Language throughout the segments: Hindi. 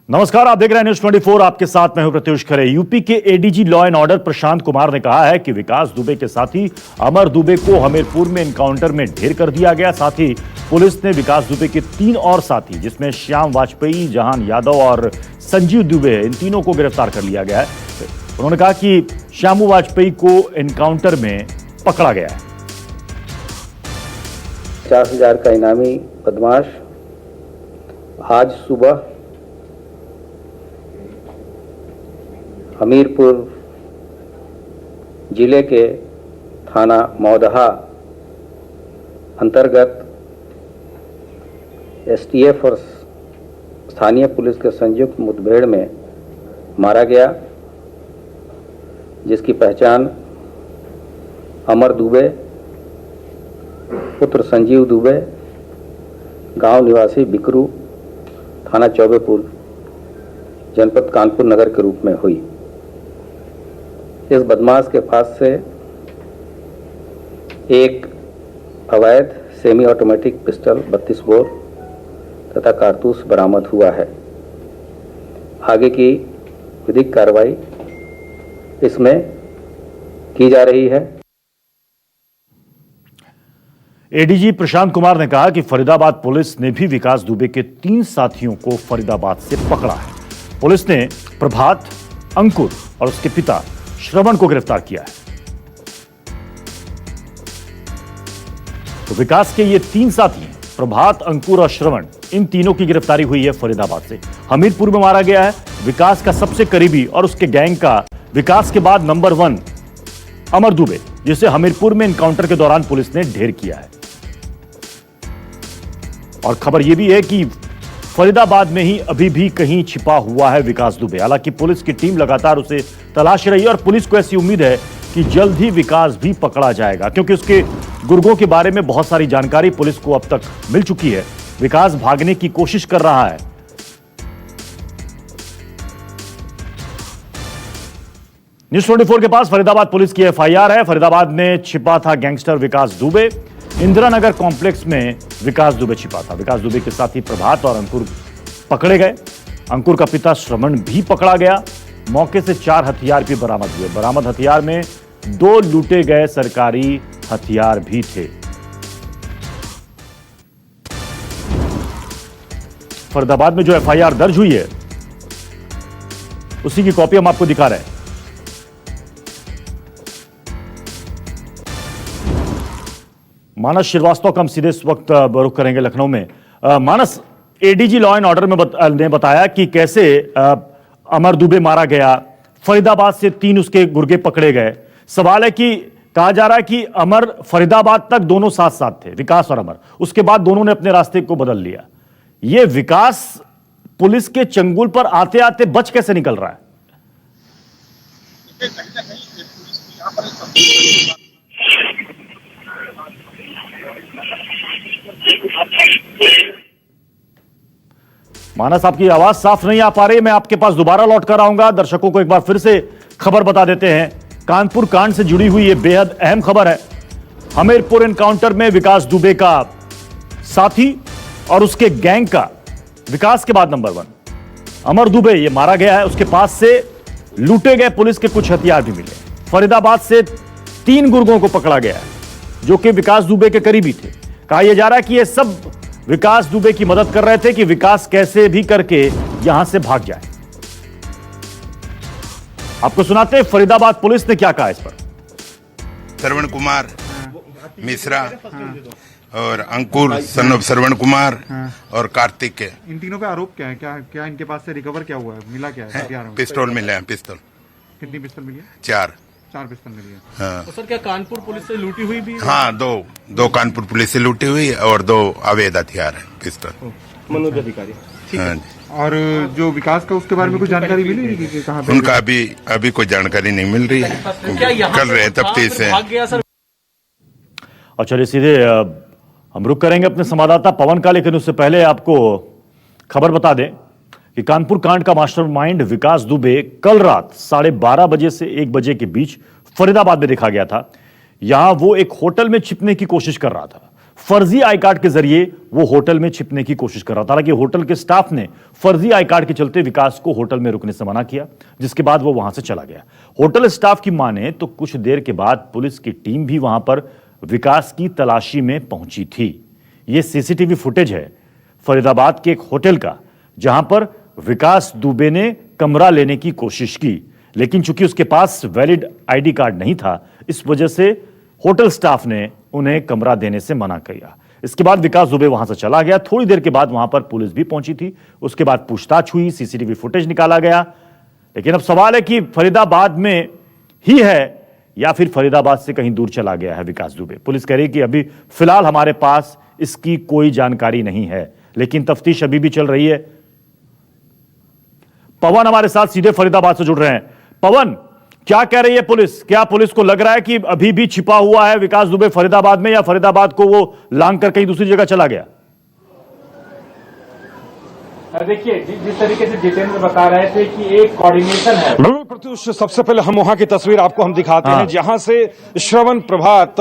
नमस्कार, आप देख रहे हैं न्यूज 24। आपके साथ मैं हूं प्रत्युष खरे। यूपी के ADG law and order Prashant Kumar ने कहा है कि विकास दुबे के साथी अमर दुबे को हमीरपुर में एनकाउंटर में ढेर कर दिया गया। साथ ही पुलिस ने विकास दुबे के 3 और साथी, जिसमें श्याम वाजपेयी, जहान यादव और संजीव दुबे, इन तीनों को गिरफ्तार कर लिया गया है। उन्होंने कहा कि श्यामू वाजपेयी को एनकाउंटर में पकड़ा गया है। 50,000 का इनामी बदमाश आज सुबह हमीरपुर जिले के थाना मौदहा अंतर्गत एसटीएफ और स्थानीय पुलिस के संयुक्त मुठभेड़ में मारा गया, जिसकी पहचान अमर दुबे पुत्र संजीव दुबे, गांव निवासी बिकरू, थाना चौबेपुर, जनपद कानपुर नगर के रूप में हुई। इस बदमाश के पास से एक अवैध सेमी ऑटोमेटिक पिस्टल 32 बोर तथा कारतूस बरामद हुआ है। आगे की विधिक कार्रवाई इसमें की जा रही है। एडीजी प्रशांत कुमार ने कहा कि फरीदाबाद पुलिस ने भी विकास दुबे के 3 साथियों को फरीदाबाद से पकड़ा है। पुलिस ने प्रभात, अंकुर और उसके पिता श्रवण को गिरफ्तार किया है। तो विकास के ये 3 साथी, प्रभात, अंकुर और श्रवण, इन तीनों की गिरफ्तारी हुई है फरीदाबाद से। हमीरपुर में मारा गया है विकास का सबसे करीबी और उसके गैंग का विकास के बाद नंबर 1 अमर दुबे, जिसे हमीरपुर में एनकाउंटर के दौरान पुलिस ने ढेर किया है। और खबर यह भी है कि फरीदाबाद में ही अभी भी कहीं छिपा हुआ है विकास दुबे। हालांकि पुलिस की टीम लगातार उसे तलाश रही है और पुलिस को ऐसी उम्मीद है कि जल्द ही विकास भी पकड़ा जाएगा, क्योंकि उसके गुर्गों के बारे में बहुत सारी जानकारी पुलिस को अब तक मिल चुकी है। विकास भागने की कोशिश कर रहा है। न्यूज 24 के पास फरीदाबाद पुलिस की एफआईआर है। फरीदाबाद में छिपा था गैंगस्टर विकास दुबे। इंदिरा नगर कॉम्प्लेक्स में विकास दुबे छिपा था। विकास दुबे के साथी प्रभात और अंकुर पकड़े गए। अंकुर का पिता श्रवण भी पकड़ा गया। मौके से 4 हथियार भी बरामद हुए। बरामद हथियार में 2 लूटे गए सरकारी हथियार भी थे। फरीदाबाद में जो एफआईआर दर्ज हुई है, उसी की कॉपी हम आपको दिखा रहे हैं। मानस श्रीवास्तव का हम सीधे इस वक्त रुख करेंगे लखनऊ में। मानस, एडीजी लॉ एंड ऑर्डर में ने बताया कि कैसे अमर दुबे मारा गया। फरीदाबाद से 3 उसके गुर्गे पकड़े गए। सवाल है कि कहा जा रहा है कि अमर फरीदाबाद तक दोनों साथ साथ थे, विकास और अमर। उसके बाद दोनों ने अपने रास्ते को बदल लिया। यह विकास पुलिस के चंगुल पर आते आते बच कैसे निकल रहा है? मानस, आपकी आवाज साफ नहीं आ पा रही। मैं आपके पास दोबारा लौट कर आऊंगा। दर्शकों को एक बार फिर से खबर बता देते हैं। कानपुर कांड से जुड़ी हुई यह बेहद अहम खबर है। हमीरपुर एनकाउंटर में विकास दुबे का साथी और उसके गैंग का विकास के बाद नंबर 1 अमर दुबे ये मारा गया है। उसके पास से लूटे गए पुलिस के कुछ हथियार भी मिले। फरीदाबाद से 3 गुर्गों को पकड़ा गया है, जो कि विकास दुबे के करीबी थे। कहा यह जा रहा है कि यह सब विकास दुबे की मदद कर रहे थे कि विकास कैसे भी करके यहां से भाग जाए। आपको सुनाते हैं फरीदाबाद पुलिस ने क्या कहा इस पर। श्रवण कुमार मिश्रा और अंकुर सन ऑफ श्रवण कुमार और कार्तिक के, इन तीनों पे आरोप क्या है? क्या इनके पास से रिकवर क्या हुआ है? मिला क्या है? पिस्तौल मिले हैं। पिस्तौल कितनी पिस्तौल मिली है? 4 पिस्तौल मिली है। हाँ। तो सर, क्या कानपुर पुलिस से लूटी हुई भी? हाँ, 2 कानपुर पुलिस से लूटी हुई और 2 अवैध हथियार है पिस्तौल। मनोज अधिकारी। हाँ। और जो विकास का, उसके बारे में कुछ जानकारी मिली कि कहाँ पे? उनका अभी कोई जानकारी नहीं मिल रही है। कर रहे तफ्तीश से। और चलिए सीधे हम रुक करेंगे अपने संवाददाता पवन का, लेकिन उससे पहले आपको खबर बता दें कि कानपुर कांड का मास्टरमाइंड विकास दुबे कल रात 12:30 बजे से 1 बजे के बीच फरीदाबाद में देखा गया था। यहां वो एक होटल में छिपने की कोशिश कर रहा था। फर्जी आई कार्ड के जरिए वो होटल में छिपने की कोशिश कर रहा था। हालांकि होटल के स्टाफ ने फर्जी आई कार्ड के चलते विकास को होटल में रुकने से मना किया, जिसके बाद वो वहां से चला गया। होटल स्टाफ की माने तो कुछ देर के बाद पुलिस की टीम भी वहां पर विकास की तलाशी में पहुंची थी। यह सीसीटीवी फुटेज है फरीदाबाद के एक होटल का, जहां पर विकास दुबे ने कमरा लेने की कोशिश की, लेकिन चूंकि उसके पास वैलिड आईडी कार्ड नहीं था, इस वजह से होटल स्टाफ ने उन्हें कमरा देने से मना किया। इसके बाद विकास दुबे वहां से चला गया। थोड़ी देर के बाद वहां पर पुलिस भी पहुंची थी। उसके बाद पूछताछ हुई, सीसीटीवी फुटेज निकाला गया। लेकिन अब सवाल है कि फरीदाबाद में ही है या फिर फरीदाबाद से कहीं दूर चला गया है विकास दुबे। पुलिस कह रही है कि अभी फिलहाल हमारे पास इसकी कोई जानकारी नहीं है, लेकिन तफ्तीश अभी भी चल रही है। पवन हमारे साथ सीधे फरीदाबाद से जुड़ रहे हैं। पवन, क्या कह रही है पुलिस? क्या पुलिस को लग रहा है कि अभी भी छिपा हुआ है विकास दुबे फरीदाबाद में, या फरीदाबाद को वो लांग कर कहीं दूसरी जगह चला गया? देखिए, जिस तरीके से जितेंद्र बता रहे थे कि एक कोऑर्डिनेशन है। प्रत्युष, सबसे पहले हम वहां की तस्वीर आपको हम दिखाते हैं जहां से श्रवण, प्रभात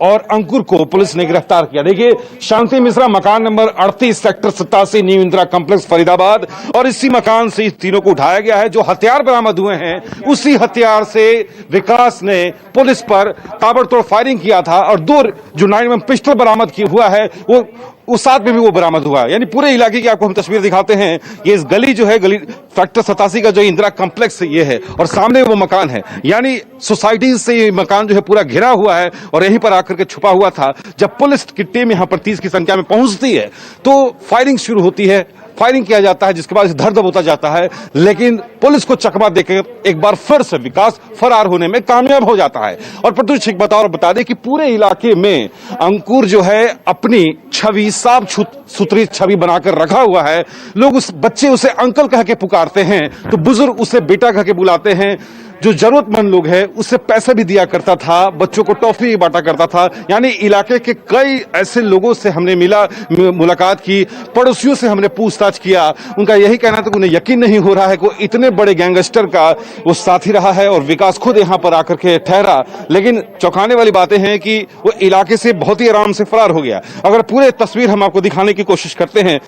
और अंकुर को पुलिस ने गिरफ्तार किया। देखिए, शांति मिश्रा, मकान number 38, sector 87, new Indira complex, Faridabad. और इसी मकान से इस तीनों को उठाया गया है। जो हथियार बरामद हुए हैं, उसी हथियार से विकास ने पुलिस पर ताबड़तोड़ फायरिंग किया था। और दो जो 9mm पिस्टल बरामद हुआ है, वो उस साथ में भी वो बरामद हुआ। यानी पूरे इलाके की आपको हम तस्वीर दिखाते हैं। ये इस गली जो है, गली सेक्टर 87 का जो इंदिरा कॉम्प्लेक्स ये है, और सामने वो मकान है। यानी सोसाइटी से ये मकान जो है पूरा घिरा हुआ है और यहीं पर आकर के छुपा हुआ था। जब पुलिस की टीम यहां पर 30 की संख्या में पहुंचती है तो फायरिंग शुरू होती है। फायरिंग किया जाता है, जिसके बाद धर-दब होता जाता है। लेकिन पुलिस को चकमा देकर एक बार फिर से विकास फरार होने में कामयाब हो जाता है। और प्रत्युष एक बता दें कि पूरे इलाके में अंकुर जो है अपनी छवि, साफ सुथरी छवि बनाकर रखा हुआ है। लोग उस बच्चे उसे अंकल कह के पुकारते हैं, तो बुजुर्ग उसे बेटा कह के बुलाते हैं। जो जरूरतमंद लोग हैं उससे पैसे भी दिया करता था, बच्चों को टॉफी भी बांटा करता था। यानी इलाके के कई ऐसे लोगों से हमने मुलाकात की, पड़ोसियों से हमने पूछताछ किया। उनका यही कहना था कि उन्हें यकीन नहीं हो रहा है कि इतने बड़े गैंगस्टर का वो साथी रहा है और विकास खुद यहां पर आकर के ठहरा। लेकिन चौंकाने वाली बातें हैं कि वो इलाके से बहुत ही आराम से फरार हो गया। अगर पूरे तस्वीर हम आपको दिखाने की कोशिश करते हैं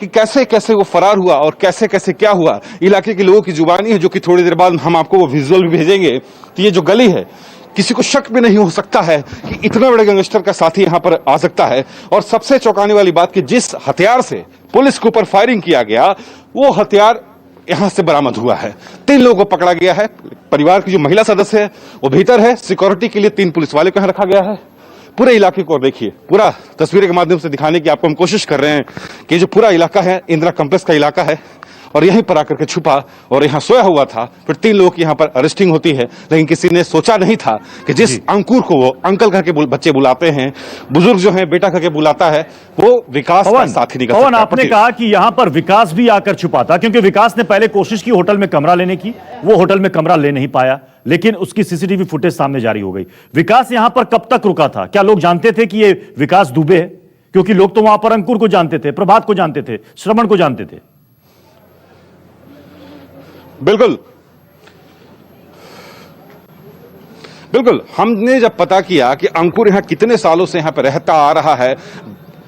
कि कैसे कैसे वो फरार हुआ और कैसे कैसे क्या हुआ, इलाके के लोगों की जुबानी है, जो कि थोड़ी देर बाद हम आपको वो विजुअल भी भेजेंगे। तो ये जो गली है, किसी को शक भी नहीं हो सकता है कि इतना बड़े गैंगस्टर का साथी यहां पर आ सकता है। और सबसे चौंकाने वाली बात कि जिस हथियार से पुलिस के ऊपर फायरिंग किया गया, वो हथियार यहां से बरामद हुआ है। 3 लोगों को पकड़ा गया है। परिवार की जो महिला सदस्य है वो भीतर है। सिक्योरिटी के लिए 3 पुलिस वाले को यहां रखा गया है। पूरे इलाके को देखिए, पूरा तस्वीर के माध्यम से दिखाने की आपको हम कोशिश कर रहे हैं कि जो पूरा इलाका है इंदिरा कॉम्प्लेक्स का इलाका है, और यहीं पर आकर के छुपा और यहां सोया हुआ था। फिर 3 लोगों की यहां पर अरेस्टिंग होती है। लेकिन किसी ने सोचा नहीं था कि जिस अंकुर को वो अंकल कह के बच्चे बुलाते हैं, बुजुर्ग जो है बेटा कह के बुलाता है, वो विकास का साथी निकल सकता है। पवन, आपने कहा कि यहां पर विकास भी आकर छुपा था, क्योंकि विकास ने पहले कोशिश की होटल में कमरा लेने की, वो होटल में कमरा ले नहीं पाया, लेकिन उसकी सीसीटीवी फुटेज सामने जारी हो गई। विकास यहां पर कब तक रुका था? क्या लोग जानते थे कि ये विकास दुबे है? क्योंकि लोग तो वहां पर अंकुर को जानते थे, प्रभात को जानते थे, श्रवण को जानते थे। बिल्कुल, हमने जब पता किया कि अंकुर यहां कितने सालों से यहां पर रहता आ रहा है,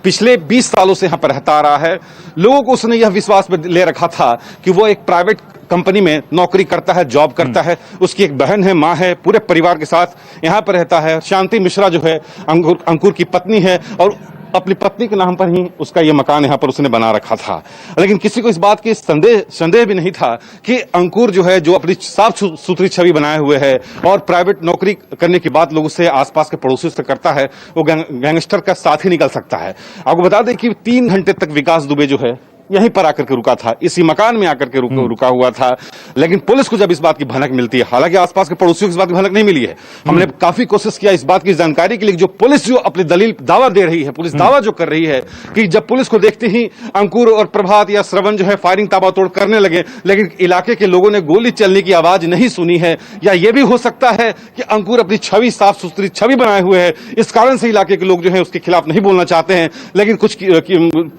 पिछले 20 सालों से यहां पर रहता आ रहा है, लोगों को उसने यह विश्वास में ले रखा था कि वो एक प्राइवेट कंपनी में नौकरी करता है, जॉब करता है। उसकी एक बहन है, मां है, पूरे परिवार के साथ यहां पर रहता है। शांति मिश्रा जो है अंकुर की पत्नी है, और अपनी पत्नी के नाम पर ही उसका ये मकान यहां पर उसने बना रखा था। लेकिन किसी को इस बात की संदेह भी नहीं था कि अंकुर जो है, जो अपनी साफ सुथरी छवि बनाए हुए है और प्राइवेट नौकरी करने की बात लोगों से, आसपास के पड़ोसियों से करता है, वो गैंगस्टर का साथ ही निकल सकता है। आपको बता दें कि 3 घंटे तक विकास दुबे जो है यहीं पर आकर के रुका था, इसी मकान में आकर के रुका हुआ था। लेकिन पुलिस को जब इस बात की भनक मिलती है, हालांकि आसपास के पड़ोसियों को इस बात की भनक नहीं मिली है, हमने काफी कोशिश किया इस बात की जानकारी के लिए, जो पुलिस जो अपनी दलील दावा दे रही है, पुलिस दावा जो कर रही है कि जब पुलिस को देखते ही अंकुर और प्रभात या श्रवण जो है फायरिंग ताबड़तोड़ करने लगे, लेकिन इलाके के लोगों ने गोली चलने की आवाज नहीं सुनी है। या यह भी हो सकता है कि अंकुर अपनी छवि, साफ सुथरी छवि बनाए हुए है, इस कारण से इलाके के लोग जो है उसके खिलाफ नहीं बोलना चाहते हैं। लेकिन कुछ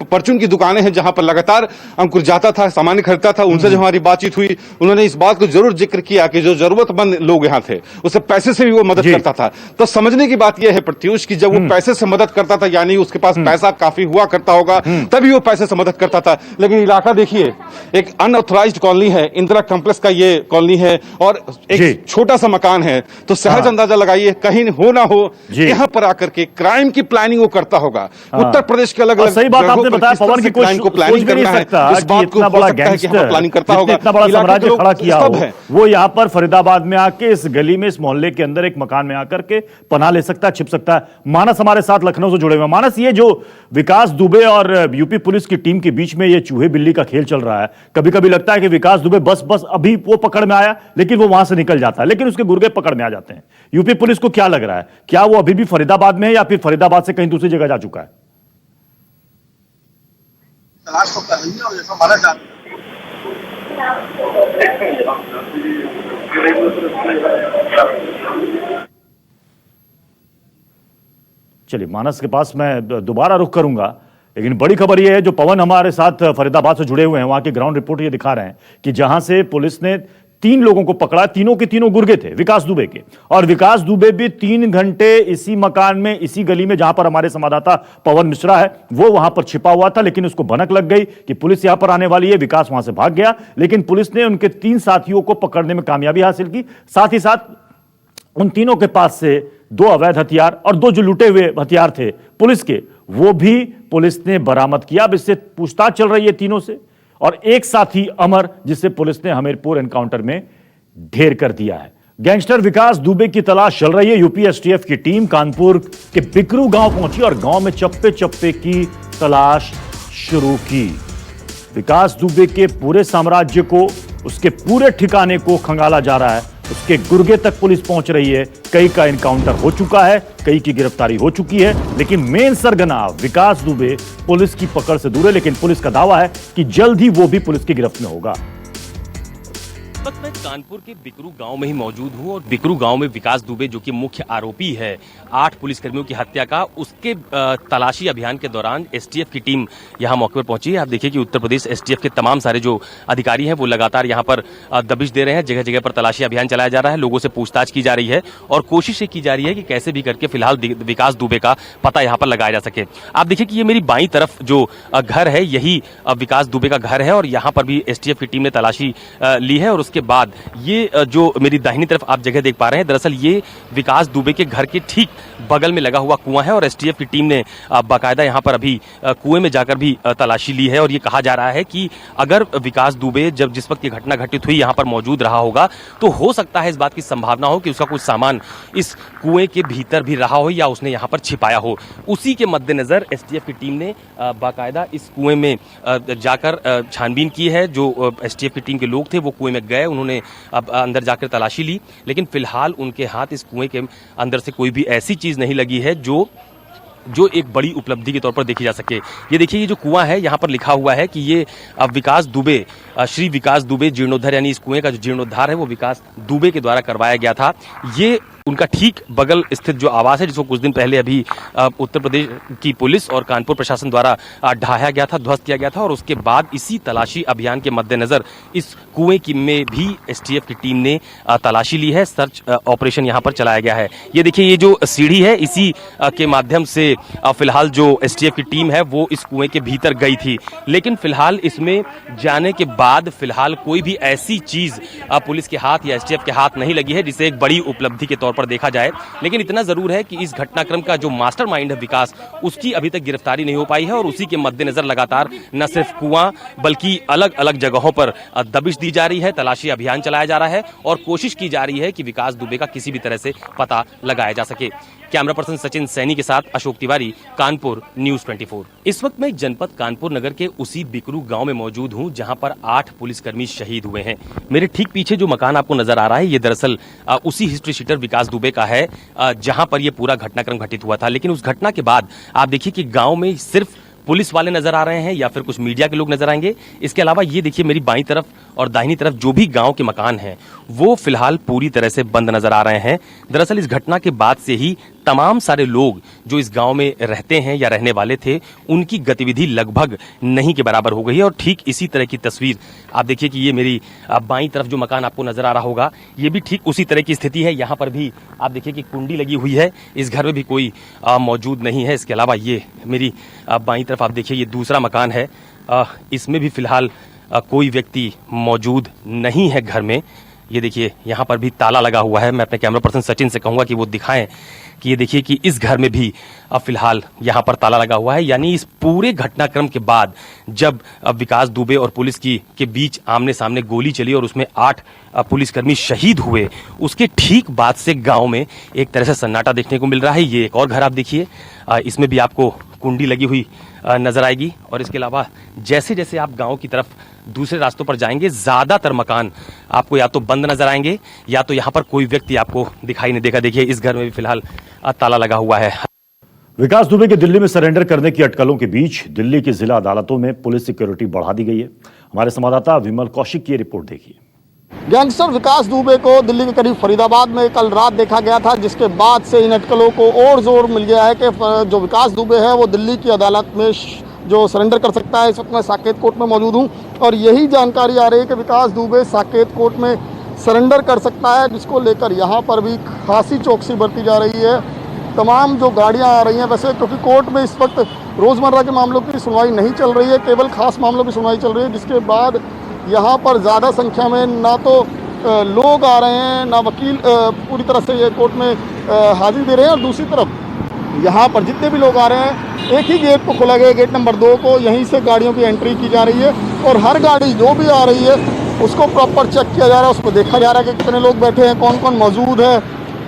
परचून की दुकानें हैं जहां पर लगातार अंकुर जाता था, सामान खरीदता था, उनसे जो हमारी बातचीत हुई, उन्होंने इस बात को जरूर जिक्र किया कि जो जरूरतमंद लोग यहाँ थे उसे पैसे से भी वो मदद करता था। तो समझने की बात यह है प्रत्युष कि जब वो पैसे से मदद करता था, यानी उसके पास पैसा काफी हुआ करता होगा, तभी वो पैसे से मदद करता था। लेकिन इलाका देखिए, एक अनऑथराइज्ड कॉलोनी है, इंदिरा कॉम्प्लेक्स का ये कॉलोनी है और एक छोटा सा मकान है। तो सहज अंदाजा लगाइए, कहीं हो ना हो यहाँ पर आकर के क्राइम की प्लानिंग वो करता होगा। उत्तर प्रदेश के अलग अलग सही बात आपने बताया पवन की, क्राइम को प्लानिंग करना है, इस बात को हो सकता है कि हाँ प्लानिंग करता होगा, इतना बड़ा साम्राज्य खड़ा किया हो, है वो यहाँ पर फरीदाबाद में आके इस गली में, इस मोहल्ले के अंदर एक मकान में आकर के पनाह ले सकता है, छिप सकता है। मानस हमारे साथ लखनऊ से जुड़े हुए। मानस, ये जो विकास दुबे और यूपी पुलिस की टीम के बीच में ये चूहे बिल्ली का खेल चल रहा है, कभी कभी लगता है कि विकास दुबे बस अभी वो पकड़ में आया, लेकिन वो वहां से निकल जाता है, लेकिन उसके गुर्गे पकड़ में आ जाते हैं। यूपी पुलिस को क्या लग रहा है, क्या वो अभी भी फरीदाबाद में है या फिर फरीदाबाद से कहीं दूसरी जगह जा चुका है? तलाश तो कर रही है और जैसा माना जाता चलिए, मानस के पास मैं दोबारा रुख करूंगा, लेकिन बड़ी खबर यह है, जो पवन हमारे साथ फरीदाबाद से जुड़े हुए हैं, वहां की ग्राउंड रिपोर्ट ये दिखा रहे हैं कि जहां से पुलिस ने 3 लोगों को पकड़ा, तीनों के तीनों गुर्गे थे विकास दुबे के, और विकास दुबे भी 3 घंटे इसी मकान में, इसी गली में जहां पर हमारे संवाददाता पवन मिश्रा है, वो वहां पर छिपा हुआ था। लेकिन उसको भनक लग गई कि पुलिस यहां पर आने वाली है, विकास वहां से भाग गया, लेकिन पुलिस ने उनके 3 साथियों को पकड़ने में कामयाबी हासिल की। साथ ही साथ उन तीनों के पास से 2 अवैध हथियार और 2 जो लुटे हुए हथियार थे पुलिस के, वो भी पुलिस ने बरामद किया। अब इससे पूछताछ चल रही है तीनों से, और एक साथी अमर, जिसे पुलिस ने हमीरपुर एनकाउंटर में ढेर कर दिया है। गैंगस्टर विकास दुबे की तलाश चल रही है। यूपी एसटीएफ की टीम कानपुर के बिकरू गांव पहुंची और गांव में चप्पे चप्पे की तलाश शुरू की। विकास दुबे के पूरे साम्राज्य को, उसके पूरे ठिकाने को खंगाला जा रहा है। उसके गुर्गे तक पुलिस पहुंच रही है। कई का एनकाउंटर हो चुका है, कई की गिरफ्तारी हो चुकी है, लेकिन मेन सरगना विकास दुबे पुलिस की पकड़ से दूर है। लेकिन पुलिस का दावा है कि जल्द ही वो भी पुलिस की गिरफ्त में होगा। इस वक्त मैं कानपुर के बिकरू गांव में ही मौजूद हूं और बिकरू गांव में विकास दुबे, जो कि मुख्य आरोपी है 8 पुलिसकर्मियों की हत्या का, उसके तलाशी अभियान के दौरान एसटीएफ की टीम यहां मौके पर पहुंची है। आप देखिए कि उत्तर प्रदेश एसटीएफ के तमाम सारे जो अधिकारी हैं वो लगातार यहां पर दबिश दे रहे हैं। जगह जगह पर तलाशी अभियान चलाया जा रहा है, लोगों से पूछताछ की जा रही है और कोशिश की जा रही है कि कैसे भी करके फिलहाल विकास दुबे का पता यहां पर लगाया जा सके। आप देखिए कि ये मेरी बाईं तरफ जो घर है, यही विकास दुबे का घर है और यहां पर भी एसटीएफ की टीम ने तलाशी ली है। और उसके बाद ये जो मेरी दाहिनी तरफ आप जगह देख पा रहे हैं, दरअसल ये विकास दुबे के घर के ठीक बगल में लगा हुआ कुआं है और एसटीएफ की टीम ने बाकायदा यहां पर अभी कुएं में जाकर भी तलाशी ली है। और ये कहा जा रहा है कि अगर विकास दुबे जब जिस वक्त ये घटना घटित हुई यहां पर मौजूद रहा होगा, तो हो सकता है इस बात की संभावना हो कि उसका कुछ सामान इस कुएं के भीतर भी रहा हो या उसने यहां पर छिपाया हो। उसी के मद्देनजर एसटीएफ की टीम ने बाकायदा इस कुएं में जाकर छानबीन की है। जो एसटीएफ की टीम के लोग थे वो कुएं में गए, उन्होंने अब अंदर जाकर तलाशी ली, लेकिन फिलहाल उनके हाथ इस कुएं के अंदर से कोई भी ऐसी चीज नहीं लगी है जो एक बड़ी उपलब्धि के तौर पर देखी जा सके। ये देखिए, ये जो कुआं है यहाँ पर लिखा हुआ है कि ये विकास दुबे, श्री विकास दुबे जीर्णोद्धार, यानी इस कुएं का जो जीर्णोद्धार है वो विकास दुबे के द्वारा करवाया गया था। ये उनका ठीक बगल स्थित जो आवास है, जिसको कुछ दिन पहले अभी उत्तर प्रदेश की पुलिस और कानपुर प्रशासन द्वारा ढहाया गया था, ध्वस्त किया गया था। और उसके बाद इसी तलाशी अभियान के मद्देनजर इस कुएं की में भी एसटीएफ की टीम ने तलाशी ली है, सर्च ऑपरेशन यहां पर चलाया गया है। ये देखिए, ये जो सीढ़ी है, इसी के माध्यम से फिलहाल जो एसटीएफ की टीम है वो इस कुएं के भीतर गई थी। लेकिन फिलहाल इसमें जाने के बाद फिलहाल कोई भी ऐसी चीज पुलिस के हाथ या एसटीएफ के हाथ नहीं लगी है जिसे एक बड़ी उपलब्धि के तौर पर देखा जाए। लेकिन इतना जरूर है कि इस घटनाक्रम का जो मास्टरमाइंड है विकास, उसकी अभी तक गिरफ्तारी नहीं हो पाई है और उसी के मद्देनजर लगातार न सिर्फ कुआं बल्कि अलग अलग जगहों पर दबिश दी जा रही है, तलाशी अभियान चलाया जा रहा है और कोशिश की जा रही है कि विकास दुबे का किसी भी तरह से पता लगाया जा सके। कैमरा पर्सन सचिन सैनी के साथ अशोक तिवारी, कानपुर, न्यूज 24। इस वक्त मैं जनपद कानपुर नगर के उसी बिकरू गांव में मौजूद हूं जहां पर 8 पुलिसकर्मी शहीद हुए हैं। मेरे ठीक पीछे जो मकान आपको नजर आ रहा है, ये दरअसल उसी हिस्ट्री शीटर विकास दुबे का है जहां पर यह पूरा घटनाक्रम घटित हुआ था। लेकिन उस घटना के बाद आप देखिए कि गांव में सिर्फ पुलिस वाले नजर आ रहे हैं या फिर कुछ मीडिया के लोग नजर आएंगे। इसके अलावा ये देखिए, मेरी बाईं तरफ और दाहिनी तरफ जो भी गांव के मकान हैं वो फिलहाल पूरी तरह से बंद नजर आ रहे हैं। दरअसल इस घटना के बाद से ही तमाम सारे लोग जो इस गांव में रहते हैं या रहने वाले थे, उनकी गतिविधि लगभग नहीं के बराबर हो गई है। और ठीक इसी तरह की तस्वीर आप देखिए कि ये मेरी बाईं तरफ जो मकान आपको नजर आ रहा होगा, ये भी ठीक उसी तरह की स्थिति है। यहाँ पर भी आप देखिए कि कुंडी लगी हुई है, इस घर में भी कोई मौजूद नहीं है। इसके अलावा ये मेरी बाईं तरफ आप देखिए ये दूसरा मकान है, इसमें भी फिलहाल कोई व्यक्ति मौजूद नहीं है घर में। ये देखिए यहाँ पर भी ताला लगा हुआ है। मैं अपने कैमरा पर्सन सचिन से कहूंगा कि वो दिखाएं कि ये देखिए कि इस घर में भी अब फिलहाल यहाँ पर ताला लगा हुआ है। यानी इस पूरे घटनाक्रम के बाद जब विकास दुबे और पुलिस के बीच आमने सामने गोली चली और उसमें 8 पुलिसकर्मी शहीद हुए, उसके ठीक बाद से गांव में एक तरह से सन्नाटा देखने को मिल रहा है। ये एक और घर आप देखिए, इसमें भी आपको कुंडी लगी हुई नजर आएगी। और इसके अलावा जैसे जैसे आप गांव की तरफ दूसरे रास्तों पर जाएंगे, ज्यादातर मकान आपको या तो बंद नजर आएंगे या तो यहाँ पर कोई व्यक्ति आपको दिखाई नहीं देगा। देखिए इस घर में भी फिलहाल ताला लगा हुआ है। विकास दुबे के दिल्ली में सरेंडर करने की अटकलों के बीच दिल्ली की जिला अदालतों में पुलिस सिक्योरिटी बढ़ा दी गई है। हमारे संवाददाता विमल कौशिक की रिपोर्ट देखिए। गैंगस्टर विकास दुबे को दिल्ली के करीब फरीदाबाद में कल रात देखा गया था, जिसके बाद से इन अटकलों को और जोर मिल गया है कि जो विकास दुबे है वो दिल्ली की अदालत में जो सरेंडर कर सकता है। इस वक्त मैं साकेत कोर्ट में मौजूद हूं और यही जानकारी आ रही है कि विकास दुबे साकेत कोर्ट में सरेंडर कर सकता है, जिसको लेकर यहाँ पर भी खासी चौकसी बरती जा रही है। तमाम जो गाड़ियाँ आ रही हैं, वैसे क्योंकि कोर्ट में इस वक्त रोज़मर्रा के मामलों की सुनवाई नहीं चल रही है, केवल खास मामलों की सुनवाई चल रही है, जिसके बाद यहाँ पर ज़्यादा संख्या में ना तो लोग आ रहे हैं, ना वकील पूरी तरह से ये कोर्ट में हाजिरी दे रहे हैं। और दूसरी तरफ यहाँ पर जितने भी लोग आ रहे हैं, एक ही गेट को खोला गया, गेट नंबर 2 को, यहीं से गाड़ियों की एंट्री की जा रही है और हर गाड़ी जो भी आ रही है उसको प्रॉपर चेक किया जा रहा है, उसको देखा जा रहा है कि कितने लोग बैठे हैं, कौन कौन मौजूद है,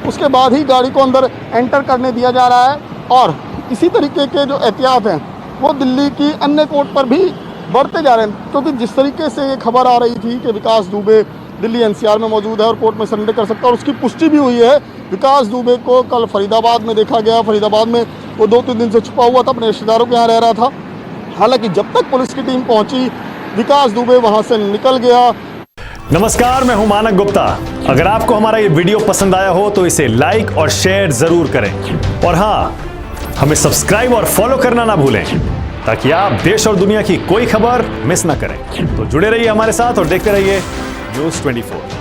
उसके बाद ही गाड़ी को अंदर एंटर करने दिया जा रहा है। और इसी तरीके के जो एहतियात हैं वो दिल्ली की अन्य कोर्ट पर भी बढ़ते जा रहे हैं, क्योंकि जिस तरीके से ये खबर आ रही थी कि विकास दुबे दिल्ली एनसीआर में मौजूद है और कोर्ट में सरेंडर कर सकता है, और उसकी पुष्टि भी हुई है। विकास दुबे को कल फरीदाबाद में देखा गया। फरीदाबाद में वो 2-3 दिन से छुपा हुआ था, अपने रिश्तेदारों के यहाँ रह रहा था। हालांकि जब तक पुलिस की टीम पहुंची, विकास दुबे वहां से निकल गया। नमस्कार, मैं हूं मानक गुप्ता। अगर आपको हमारा ये वीडियो पसंद आया हो तो इसे लाइक और शेयर जरूर करें, और हाँ, हमें सब्सक्राइब और फॉलो करना ना भूलें ताकि आप देश और दुनिया की कोई खबर मिस ना करें। तो जुड़े रहिए हमारे साथ और देखते रहिए News 24।